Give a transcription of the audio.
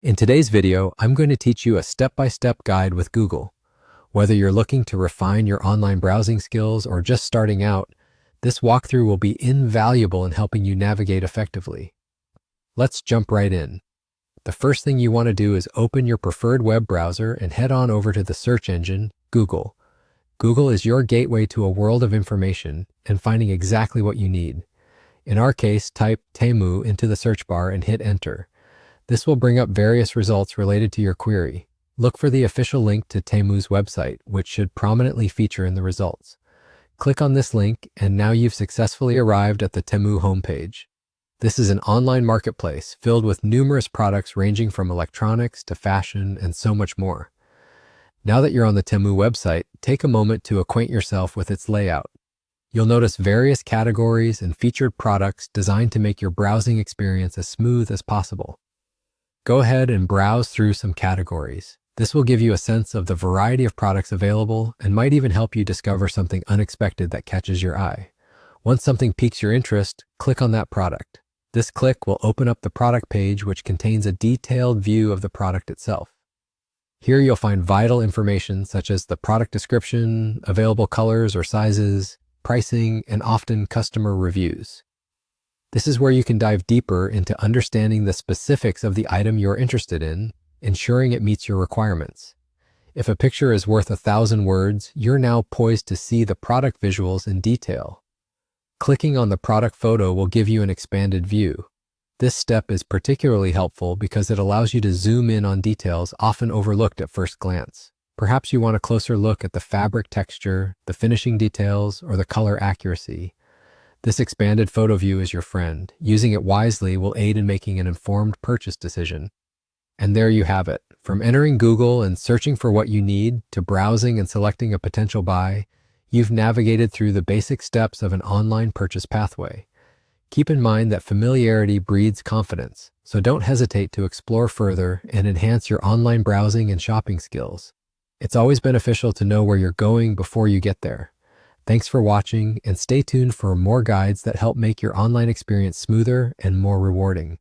In today's video, I'm going to teach you a step-by-step guide with Google. Whether you're looking to refine your online browsing skills or just starting out, this walkthrough will be invaluable in helping you navigate effectively. Let's jump right in. The first thing you want to do is open your preferred web browser and head on over to the search engine, Google. Google is your gateway to a world of information and finding exactly what you need. In our case, type Temu into the search bar and hit enter. This will bring up various results related to your query. Look for the official link to Temu's website, which should prominently feature in the results. Click on this link, and now you've successfully arrived at the Temu homepage. This is an online marketplace filled with numerous products ranging from electronics to fashion and so much more. Now that you're on the Temu website, take a moment to acquaint yourself with its layout. You'll notice various categories and featured products designed to make your browsing experience as smooth as possible. Go ahead and browse through some categories. This will give you a sense of the variety of products available and might even help you discover something unexpected that catches your eye. Once something piques your interest, click on that product. This click will open up the product page, which contains a detailed view of the product itself. Here you'll find vital information such as the product description, available colors or sizes, pricing, and often customer reviews. This is where you can dive deeper into understanding the specifics of the item you're interested in, ensuring it meets your requirements. If a picture is worth 1,000 words, you're now poised to see the product visuals in detail. Clicking on the product photo will give you an expanded view. This step is particularly helpful because it allows you to zoom in on details often overlooked at first glance. Perhaps you want a closer look at the fabric texture, the finishing details, or the color accuracy. This expanded photo view is your friend. Using it wisely will aid in making an informed purchase decision. And there you have it. From entering Google and searching for what you need to browsing and selecting a potential buy, you've navigated through the basic steps of an online purchase pathway. Keep in mind that familiarity breeds confidence, so don't hesitate to explore further and enhance your online browsing and shopping skills. It's always beneficial to know where you're going before you get there. Thanks for watching, and stay tuned for more guides that help make your online experience smoother and more rewarding.